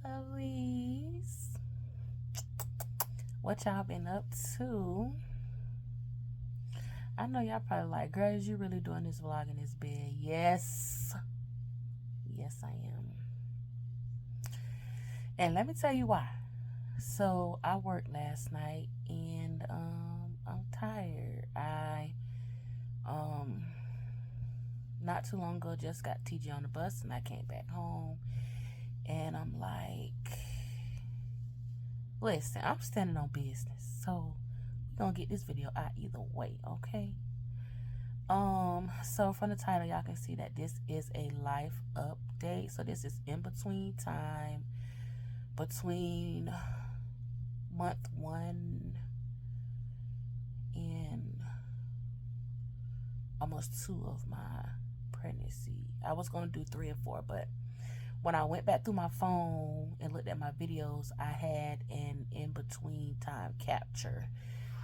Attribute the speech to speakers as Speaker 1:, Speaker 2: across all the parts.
Speaker 1: lovelies. What y'all been up to? I know y'all probably like, girls, you really doing this vlog in this bed? Yes. Yes, I am. And let me tell you why. So I worked last night and I'm tired. I not too long ago just got TJ on the bus and I came back home and I'm like, listen, I'm standing on business. So we're gonna get this video out either way, okay? So from the title y'all can see that this is a life update. So this is in between time between month 1 and almost 2 of my pregnancy. I was going to do 3 and 4, but when I went back through my phone and looked at my videos, I had an in-between time capture,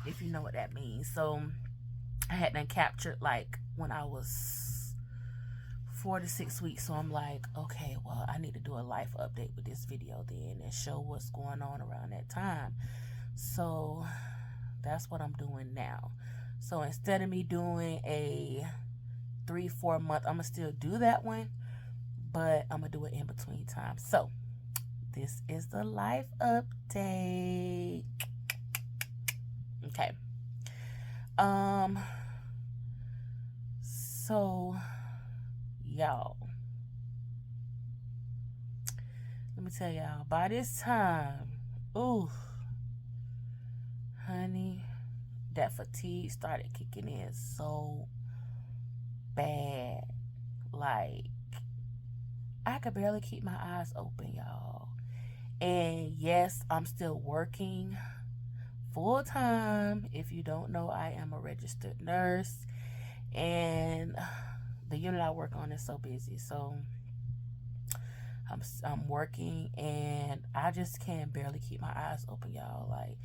Speaker 1: if you know what that means. So I had done captured like when I was 4 to 6 weeks. So I'm like, okay, well, I need to do a life update with this video then and show what's going on around that time. So that's what I'm doing now. So instead of me doing a 3-4 month, I'm gonna still do that one, but I'm gonna do it in between time. So this is the life update. Okay. So y'all, let me tell y'all, by this time, ooh, honey, that fatigue started kicking in so bad. Like, I could barely keep my eyes open, y'all. And yes, I'm still working full time. If you don't know, I am a registered nurse, and the unit I work on is so busy. So I'm working, and I just can barely keep my eyes open, y'all. Like,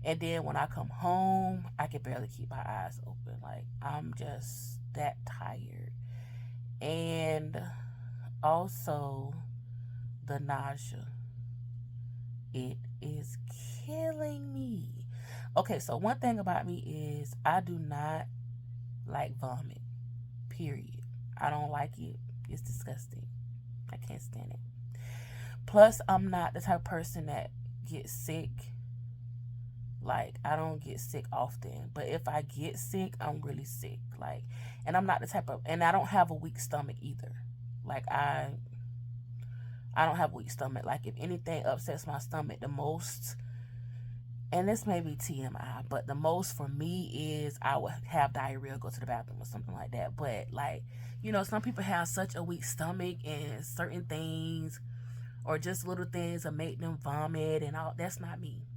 Speaker 1: and then when I come home, I can barely keep my eyes open. Like, I'm just that tired. And also the nausea, it is killing me. Okay, so one thing about me is I do not like vomit, period. I don't like it. It's disgusting. I can't stand it. Plus, I'm not the type of person that gets sick. Like, I don't get sick often, but if I get sick, I'm really sick. Like, and I'm not the type of, and I don't have a weak stomach either. Like, I don't have a weak stomach. Like, if anything upsets my stomach the most, and this may be TMI, but the most for me is I would have diarrhea, go to the bathroom or something like that. But like, you know, some people have such a weak stomach and certain things or just little things that make them vomit and all. That's not me.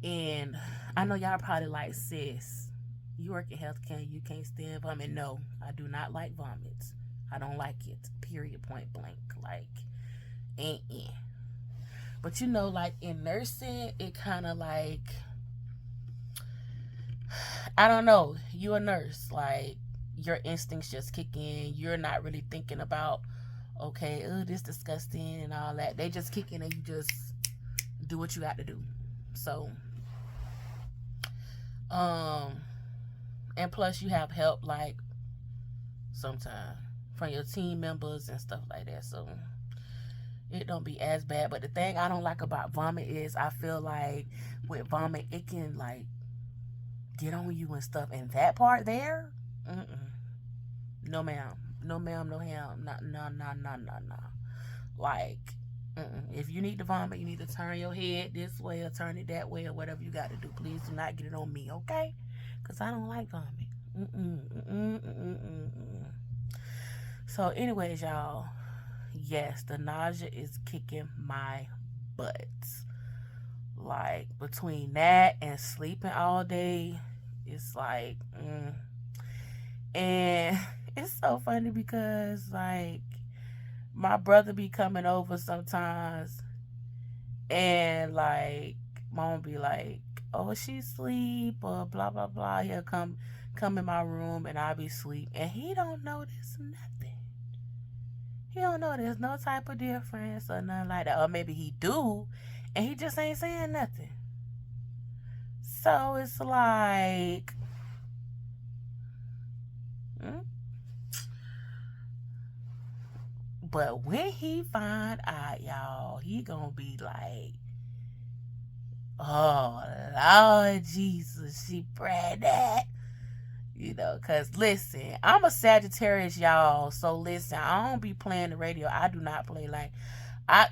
Speaker 1: And I know y'all probably like, sis, you work in healthcare, you can't stand vomit. No, I do not like vomits. I don't like it. Period. Point blank. Like, But you know, like in nursing, it kind of like, I don't know. You a nurse, like your instincts just kick in. You're not really thinking about, okay, oh, this disgusting and all that. They just kick in and you just do what you got to do. So, and plus you have help, like sometimes from your team members and stuff like that. So it don't be as bad. But the thing I don't like about vomit is I feel like with vomit it can like get on you and stuff. And that part there, no ma'am, no ma'am, no ham, no. Like, if you need to vomit, you need to turn your head this way or turn it that way or whatever you got to do. Please do not get it on me, okay? Because I don't like vomit. So anyways, y'all, yes, the nausea is kicking my butt. Like, between that and sleeping all day, it's like, and it's so funny because, like, my brother be coming over sometimes, and, like, mom be like, oh, she sleep, or blah, blah, blah. He'll come in my room, and I'll be asleep, and he don't notice nothing. He don't know there's no type of difference or nothing like that. Or maybe he do, and he just ain't saying nothing. So it's like, mm. But when he find out, y'all, he gonna be like, oh, Lord Jesus, she pregnant. You know, because listen, I'm a Sagittarius, y'all. So listen, I don't be playing the radio. I do not play like, I.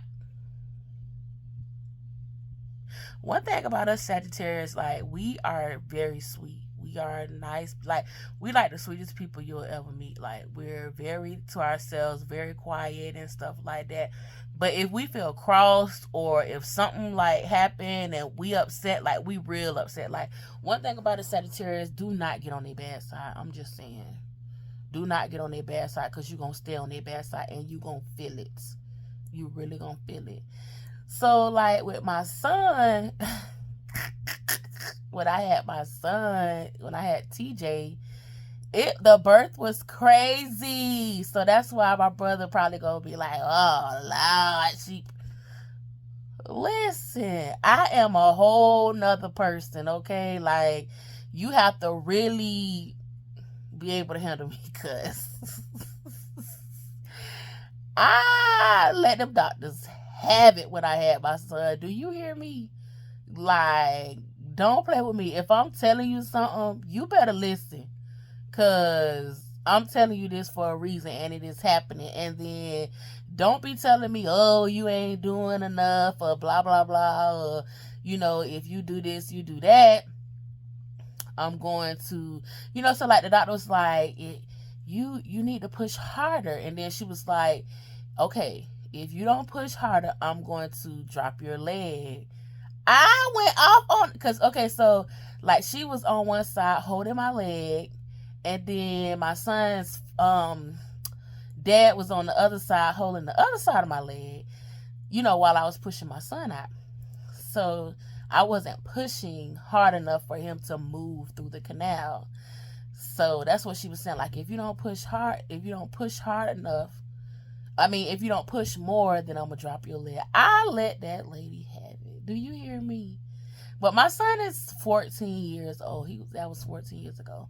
Speaker 1: One thing about us Sagittarius, like, we are very sweet. We are nice. Like, we like the sweetest people you'll ever meet. Like, we're very to ourselves, very quiet and stuff like that. But if we feel crossed or if something like happened and we upset, like we real upset. Like, one thing about the Sagittarius, do not get on their bad side. I'm just saying. Do not get on their bad side, because you're going to stay on their bad side and you're going to feel it. You really going to feel it. So, like, with my son, when I had TJ, the birth was crazy. So that's why my brother probably gonna be like, oh Lord, listen, I am a whole nother person, okay? Like, you have to really be able to handle me, because I let them doctors have it when I had my son. Do you hear me? Like, don't play with me. If I'm telling you something, you better listen, because I'm telling you this for a reason, and it is happening. And then don't be telling me, oh, you ain't doing enough, or blah blah blah, or, you know, if you do this, you do that, I'm going to, you know. So like, the doctor was like, you need to push harder. And then she was like, okay, if you don't push harder, I'm going to drop your leg. I went off on, because, okay, so like, she was on one side holding my leg, and then my son's dad was on the other side holding the other side of my leg, you know, while I was pushing my son out. So I wasn't pushing hard enough for him to move through the canal. So that's what she was saying. Like, if you don't push hard enough, if you don't push more, then I'm going to drop your leg. I let that lady have it. Do you hear me? But my son is 14 years old. That was 14 years ago.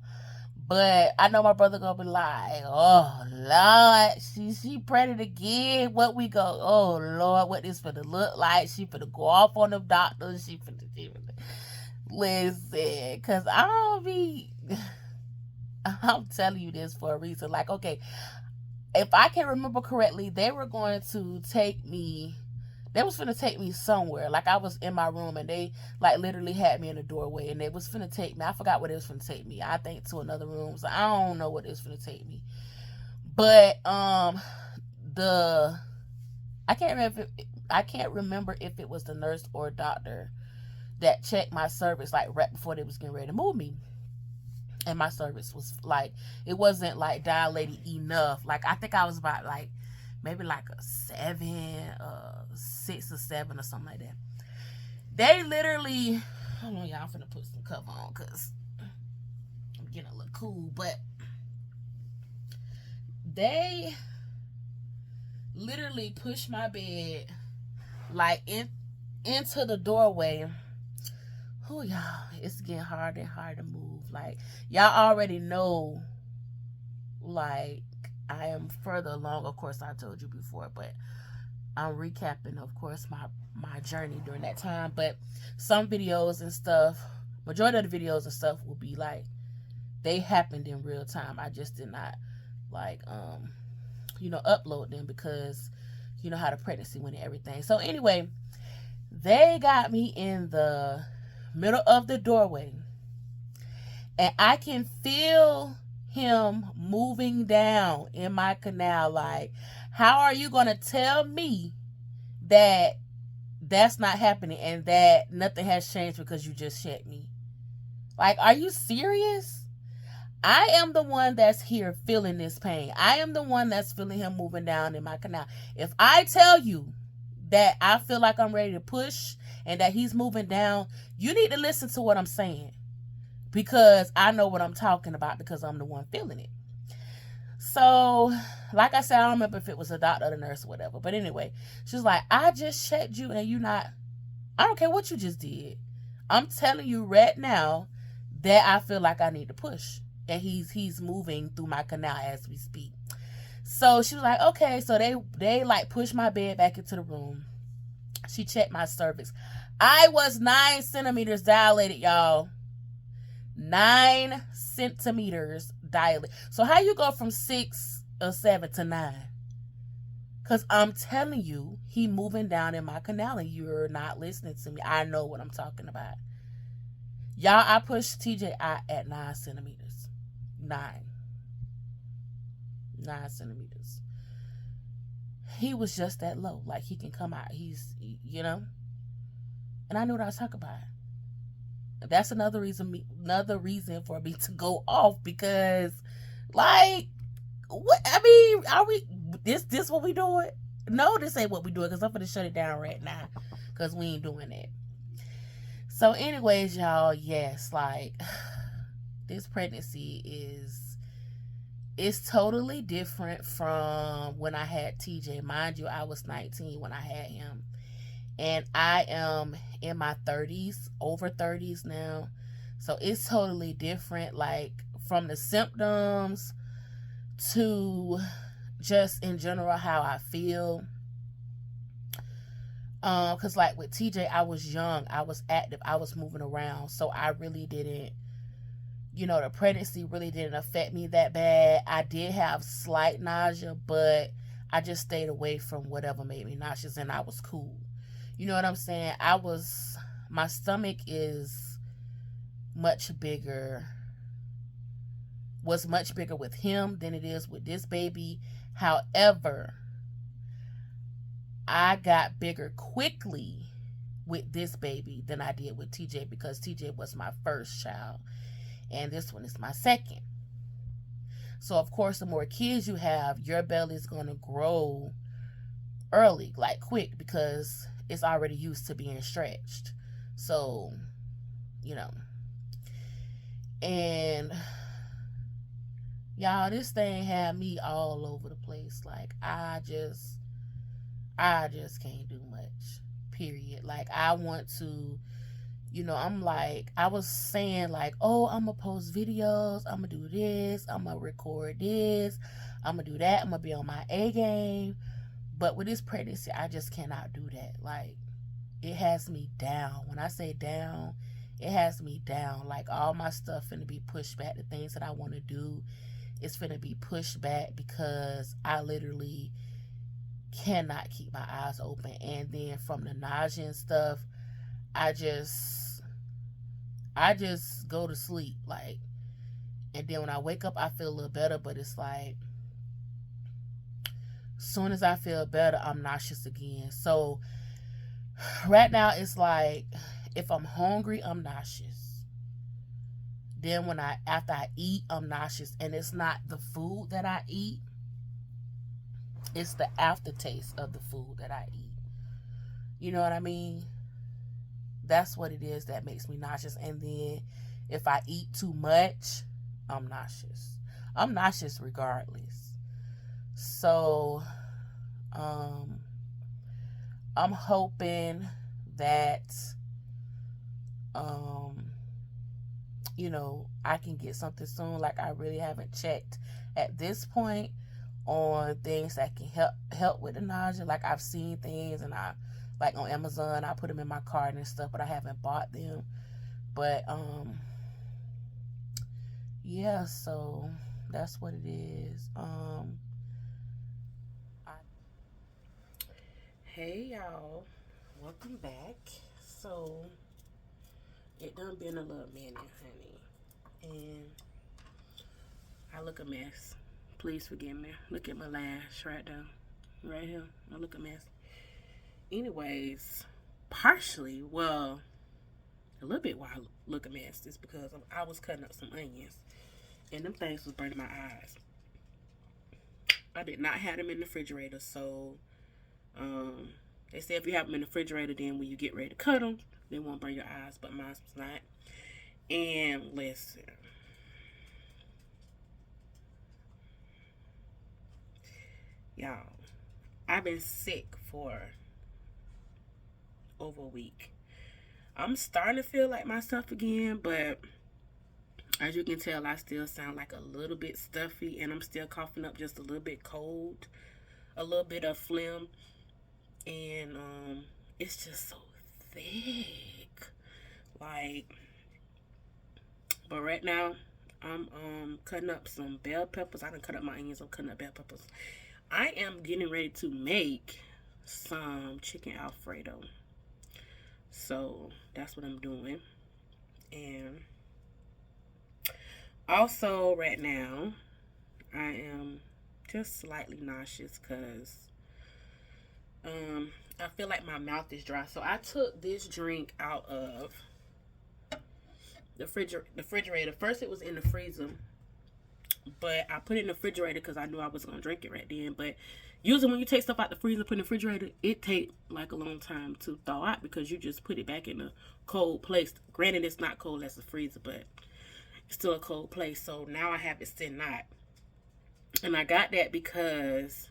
Speaker 1: But I know my brother gonna be like, oh Lord, she pregnant again. What we go? Oh Lord, what this finna look like? She finna go off on them doctors. She finna listen, cause I'm telling you this for a reason. Like, okay, if I can remember correctly, they were going to take me. They was finna take me somewhere. Like, I was in my room, and they, like, literally had me in the doorway, and they was finna take me. I forgot where they was finna take me. I think to another room. So I don't know where they was finna take me. But I can't remember if it was the nurse or doctor that checked my cervix, like, right before they was getting ready to move me. And my cervix was like, it wasn't like dilated enough. Like, I think I was about like maybe like a 6 or 7 or something like that. They literally, hold on, y'all, I'm finna put some cover on because I'm getting a little cool. But they literally pushed my bed like into the doorway. Oh, y'all, it's getting harder and harder to move. Like, y'all already know, like, I am further along. Of course, I told you before, but I'm recapping, of course, my journey during that time. But some videos and stuff, majority of the videos and stuff will be like, they happened in real time. I just did not, like, upload them because you know how the pregnancy went and everything. So anyway, they got me in the middle of the doorway, and I can feel him moving down in my canal. Like, how are you gonna tell me that that's not happening and that nothing has changed because you just checked me? Like, are you serious? I am the one that's here feeling this pain. I am the one that's feeling him moving down in my canal. If I tell you that I feel like I'm ready to push and that he's moving down, you need to listen to what I'm saying, because I know what I'm talking about, because I'm the one feeling it. So, like I said, I don't remember if it was a doctor or a nurse or whatever. But anyway, she's like, I just checked you and you not, I don't care what you just did. I'm telling you right now that I feel like I need to push. And he's moving through my canal as we speak. So she was like, okay. So they like pushed my bed back into the room. She checked my cervix. I was 9 centimeters dilated, y'all. 9 centimeters dilated. So how you go from 6 or 7 to 9? Because I'm telling you, he moving down in my canal and you're not listening to me. I know what I'm talking about. Y'all, I pushed TJ out at 9 centimeters. 9 centimeters. He was just that low. Like, he can come out. He's, you know. And I knew what I was talking about. That's another reason for me to go off, because, like, what? I mean, are we this what we doing? No, this ain't what we doing, because I'm gonna shut it down right now, because we ain't doing that. So anyways, y'all, yes, like, this pregnancy is totally different from when I had TJ. Mind you, I was 19 when I had him. And I am in my 30s, over 30s now. So it's totally different, like, from the symptoms to just in general how I feel. Because, like, with TJ, I was young, I was active, I was moving around. So I really didn't, you know, the pregnancy really didn't affect me that bad. I did have slight nausea, but I just stayed away from whatever made me nauseous, and I was cool. You know what I'm saying? My stomach is much bigger, was much bigger with him than it is with this baby. However, I got bigger quickly with this baby than I did with TJ, because TJ was my first child and this one is my second. So, of course, the more kids you have, your belly is going to grow early, like quick, because it's already used to being stretched. So, you know. And y'all, this thing had me all over the place. Like, I just can't do much. Period. Like, I want to, you know, I'm like, I was saying, like, oh, I'm gonna post videos, I'm gonna do this, I'm gonna record this, I'm gonna do that, I'm gonna be on my A game. But with this pregnancy, I just cannot do that. Like, it has me down. When I say down, it has me down. Like, all my stuff finna be pushed back. The things that I want to do is finna be pushed back, because I literally cannot keep my eyes open. And then from the nausea and stuff, I just go to sleep. Like, and then when I wake up, I feel a little better, but it's like, soon as I feel better, I'm nauseous again. So right now it's like, if I'm hungry, I'm nauseous. Then after I eat, I'm nauseous. And it's not the food that I eat, it's the aftertaste of the food that I eat. You know what I mean? That's what it is that makes me nauseous. And then if I eat too much, I'm nauseous. I'm nauseous regardless. So, I'm hoping that, you know, I can get something soon. Like, I really haven't checked at this point on things that can help with the nausea. Like, I've seen things, and I, like, on Amazon, I put them in my cart and stuff, but I haven't bought them. But, yeah, so that's what it is. Hey, y'all, welcome back. So it done been a little minute, honey, and I look a mess. Please forgive me. Look at my lash right there, right here. I look a mess. Anyways, partially, well, a little bit why I look a mess is because I was cutting up some onions, and them things was burning my eyes. I did not have them in the refrigerator, so they say if you have them in the refrigerator, then when you get ready to cut them, they won't burn your eyes, but mine was not. And listen, Y'all, I've been sick for over a week. I'm starting to feel like myself again, but as you can tell, I still sound like a little bit stuffy, and I'm still coughing up just a little bit cold, a little bit of phlegm, and it's just so thick. Like, but right now, I'm cutting up some bell peppers. I done cut up my onions. I'm cutting up bell peppers. I am getting ready to make some chicken Alfredo. So that's what I'm doing. And also, right now, I am just slightly nauseous because I feel like my mouth is dry. So I took this drink out of the refrigerator. First, it was in the freezer, but I put it in the refrigerator because I knew I was gonna drink it right then. But usually, when you take stuff out the freezer and put in the refrigerator, it takes like a long time to thaw out because you just put it back in a cold place. Granted, it's not cold as the freezer, but it's still a cold place. So now I have it sitting out, and I got that because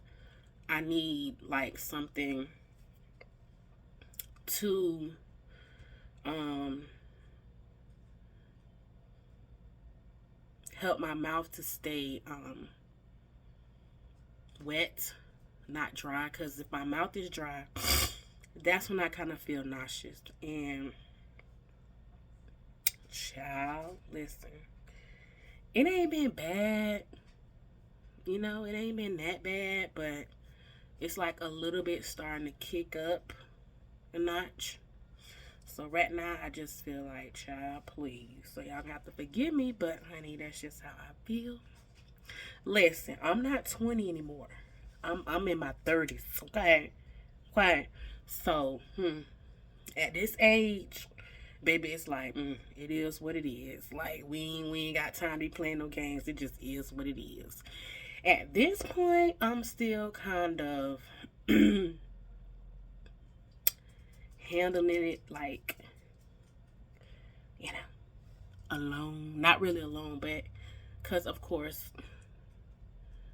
Speaker 1: I need like something to help my mouth to stay wet, not dry. Because if my mouth is dry, that's when I kind of feel nauseous. And child, listen, it ain't been bad. You know, it ain't been that bad, but it's like a little bit starting to kick up a notch. So right now, I just feel like, child, please. So y'all have to forgive me, but honey, that's just how I feel. Listen, I'm not 20 anymore. I'm in my 30s. Okay, okay. So, at this age, baby, it's like, it is what it is. Like we ain't got time to be playing no games. It just is what it is. At this point, I'm still kind of handling it like, you know, alone. Not really alone, but because of course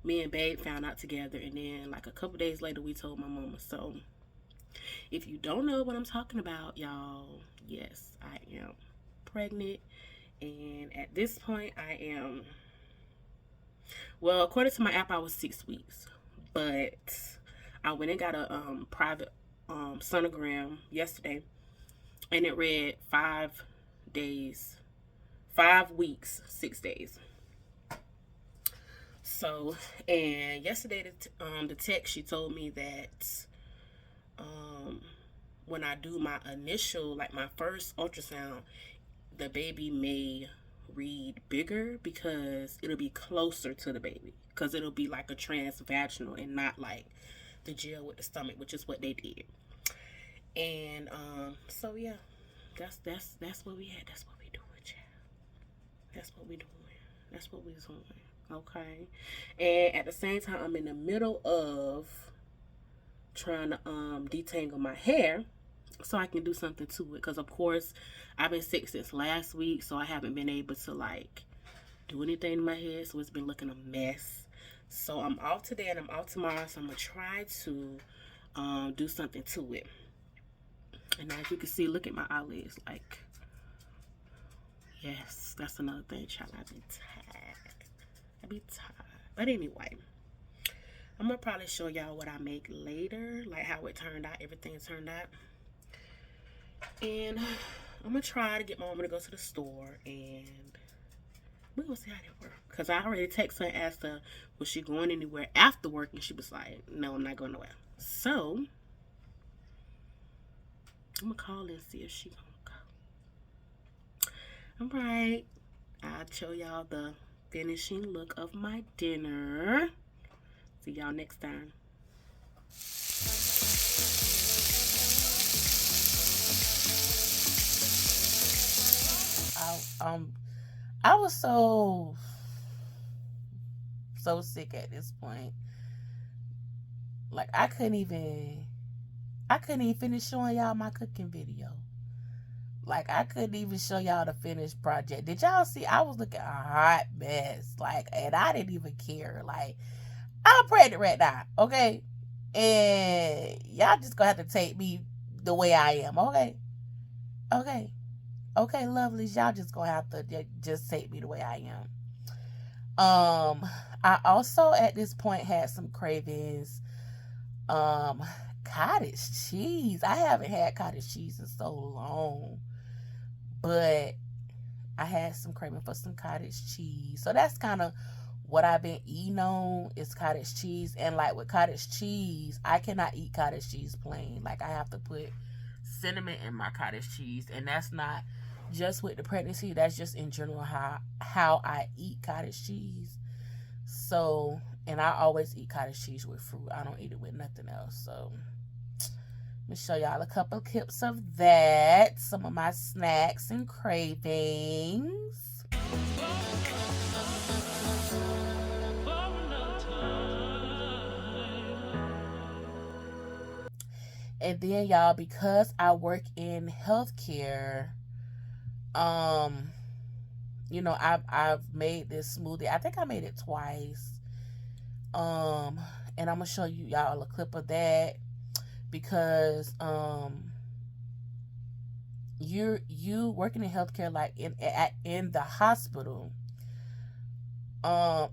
Speaker 1: me and Babe found out together, and then like a couple days later we told my mama. So if you don't know what I'm talking about, y'all, yes, I am pregnant, and at this point I am, well, according to my app I was 6 weeks, but I went and got a private sonogram yesterday, and it read 5 days, 5 weeks, 6 days. So, and yesterday, the text, she told me that when I do my initial, like my first ultrasound, the baby may read bigger because it'll be closer to the baby. Because it'll be like a transvaginal and not like the gel with the stomach, which is what they did. And so yeah, that's what we had. That's what we doing, child. That's what we doing. That's what we doing. Okay. And at the same time, I'm in the middle of trying to detangle my hair so I can do something to it. Because of course, I've been sick since last week, so I haven't been able to like do anything in my head. So it's been looking a mess. So I'm off today and I'm off tomorrow. So I'm gonna try to do something to it. And as you can see, look at my eyelids. Like, yes, that's another thing, child. I be tired. But anyway, I'm gonna probably show y'all what I make later, like how it turned out, everything turned out. And I'm gonna try to get my mama to go to the store, and we're gonna see how that works. Cause I already texted her and asked her, was she going anywhere after work? And she was like, no, I'm not going nowhere. So I'm gonna call and see if she gonna go. Alright. I'll show y'all the finishing look of my dinner. See y'all next time. I was so sick at this point. Like I couldn't even finish showing y'all my cooking video. Like I couldn't even show y'all the finished project. Did y'all see? I was looking a hot mess. Like, and I didn't even care. Like I'm pregnant right now, okay? And y'all just gonna have to take me the way I am, okay? Okay. Okay, lovelies, y'all just gonna have to just take me the way I am. I also at this point had some cravings. Um, Cottage cheese. I haven't had cottage cheese in so long, but I had some craving for some cottage cheese. So that's kind of what I've been eating on is cottage cheese. And like with cottage cheese, I cannot eat cottage cheese plain. Like I have to put cinnamon in my cottage cheese, and that's not just with the pregnancy. That's just in general how I eat cottage cheese. So, and I always eat cottage cheese with fruit. I don't eat it with nothing else. So, let me show y'all a couple of clips of that. Some of my snacks and cravings. And then y'all, because I work in healthcare, um, I've made this smoothie. I think I made it twice. And I'm gonna show y'all a clip of that because you working in healthcare, like in the hospital,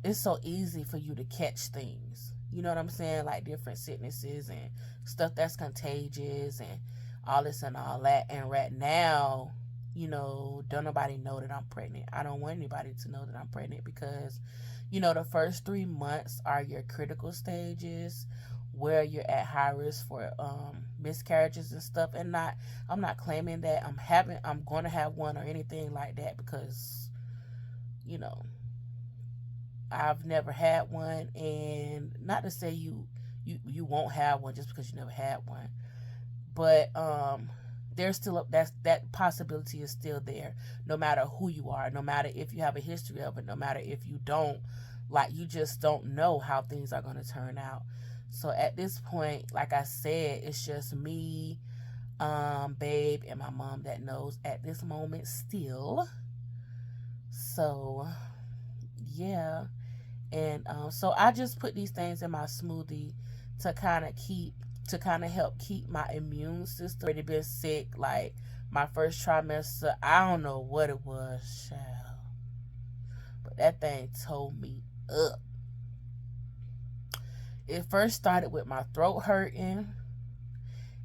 Speaker 1: it's so easy for you to catch things. You know what I'm saying? Like different sicknesses and stuff that's contagious and all this and all that. And right now, don't nobody know that I'm pregnant. I don't want anybody to know that I'm pregnant because, the first 3 months are your critical stages where you're at high risk for miscarriages and stuff. And I'm not claiming that I'm going to have one or anything like that because, I've never had one, and not to say you won't have one just because you never had one, but there's still that possibility is still there, no matter who you are, no matter if you have a history of it, no matter if you don't, like you just don't know how things are going to turn out. So at this point, like I said, it's just me, babe, and my mom that knows at this moment still. So yeah. And so I just put these things in my smoothie to kind of help keep my immune system. Already been sick, like my first trimester. I don't know what it was, child, but that thing tore me up. It first started with my throat hurting,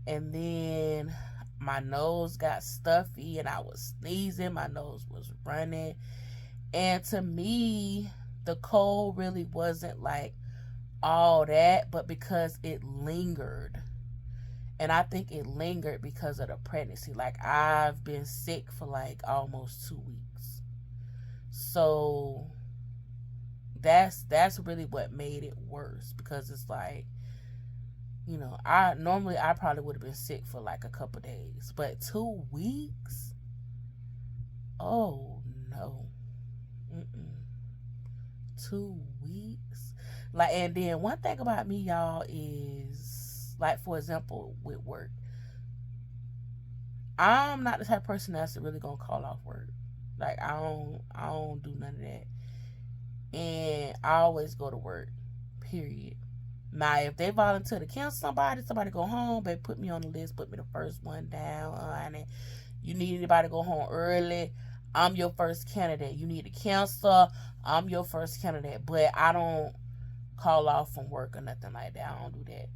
Speaker 1: and then my nose got stuffy, and I was sneezing. My nose was running, and to me, the cold really wasn't like all that, but because it lingered. And I think it lingered because of the pregnancy. Like I've been sick for like almost 2 weeks. So that's really what made it worse because it's like, I probably would have been sick for like a couple days, but 2 weeks? Oh no. Mm-mm. 2 weeks. Like, and then one thing about me, y'all, is like, for example, with work, I'm not the type of person that's really gonna call off work. Like I don't do none of that. And I always go to work. Period. Now if they volunteer to cancel somebody go home, they put me on the list, put me the first one down, honey. You need anybody to go home early, I'm your first candidate. You need to cancel, I'm your first candidate. But I don't call off from work or nothing like that. I don't do that.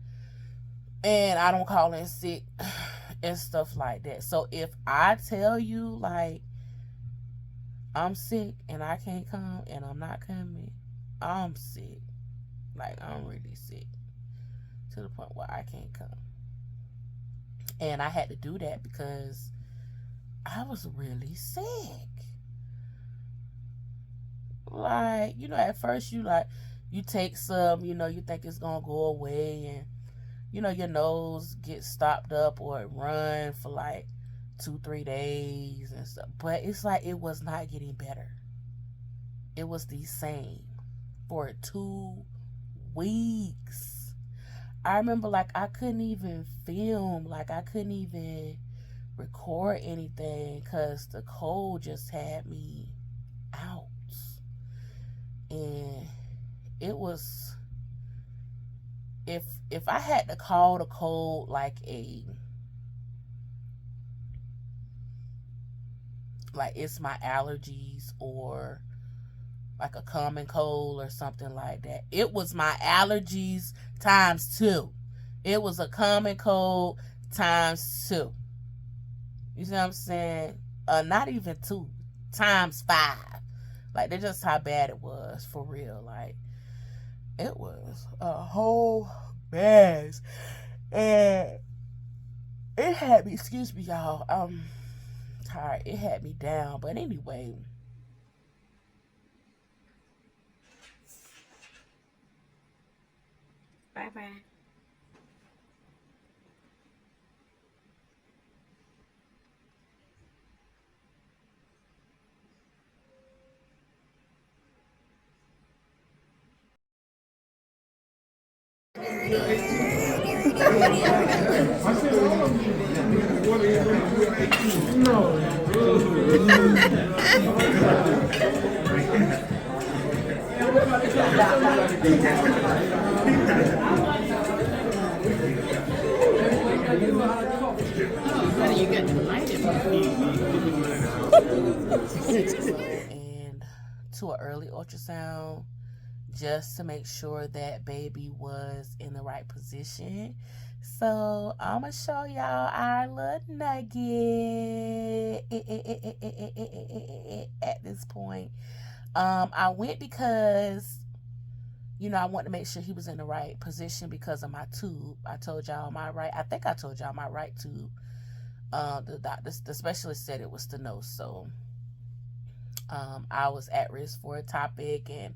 Speaker 1: And I don't call in sick and stuff like that. So if I tell you, like, I'm sick and I can't come and I'm not coming, I'm sick. Like, I'm really sick to the point where I can't come. And I had to do that because I was really sick. Like, at first you take some, you think it's gonna go away, and your nose gets stopped up or it run for like 2-3 days and stuff. But it's like it was not getting better. It was the same for 2 weeks. I remember like I couldn't even film, like I couldn't even record anything because the cold just had me out. And it was if I had to call the cold like it's my allergies or like a common cold or something like that, it was my allergies times 2. It was a common cold times 2. You see what I'm saying? Not even 2, times 5. Like, that's just how bad it was, for real. Like, it was a whole mess. And it had me, excuse me, y'all. I'm tired. It had me down. But anyway.
Speaker 2: Bye-bye. Honey, you got the light in
Speaker 1: And to an early ultrasound, just to make sure that baby was in the right position. So I'm gonna show y'all our little nugget at this point. I went because, you know, I wanted to make sure he was in the right position because of my tube. I told y'all my right, I think I told y'all my right tube. The specialist said it was stenosis, so I was at risk for a topic, and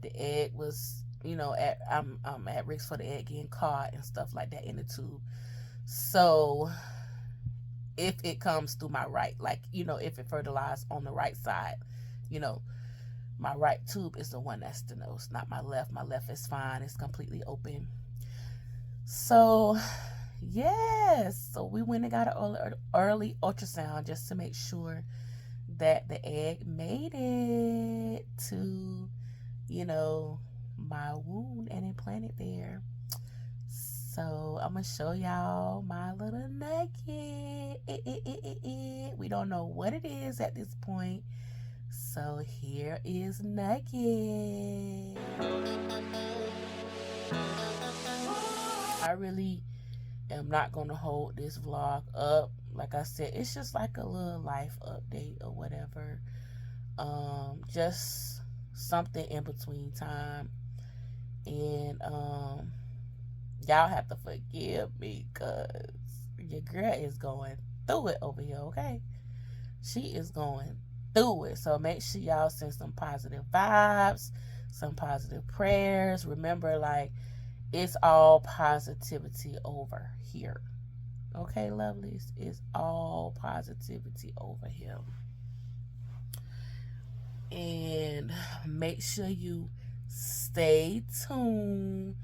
Speaker 1: the egg was, you know, I'm at risk for the egg getting caught and stuff like that in the tube. So if it comes through my right, like, you know, if it fertilized on the right side, you know, my right tube is the one that's stenosis, not my left. My left is fine. It's completely open. So yes, so we went and got an early ultrasound just to make sure that the egg made it to, you know, my wound and implanted there. So I'm gonna show y'all my little nugget. We don't know what it is at this point. So here is Nugget. I really am not gonna hold this vlog up. Like I said, it's just like a little life update or whatever. Just something in between time. And y'all have to forgive me because your girl is going through it over here, okay? She is going through it. So make sure y'all send some positive vibes, some positive prayers. Remember, like, it's all positivity over here. Okay, lovelies? It's all positivity over here. And make sure you stay tuned.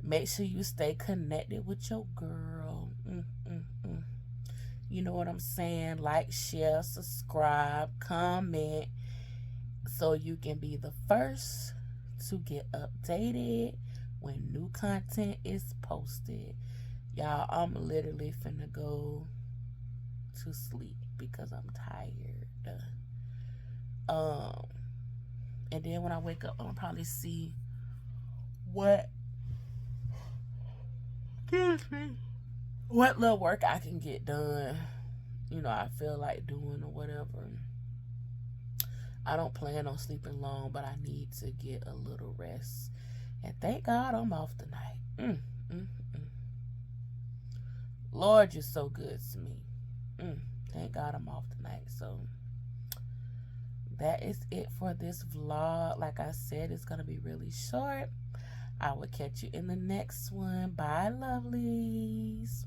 Speaker 1: Make sure you stay connected with your girl. You know what I'm saying? Like, share, subscribe, comment, so you can be the first to get updated when new content is posted. Y'all, I'm literally finna go to sleep because I'm tired. And then when I wake up, I'll probably see what little work I can get done. You know, I feel like doing or whatever. I don't plan on sleeping long, but I need to get a little rest. And thank God I'm off tonight. Lord, you're so good to me. Thank God I'm off tonight. So that is it for this vlog. Like I said, it's going to be really short. I will catch you in the next one. Bye, lovelies.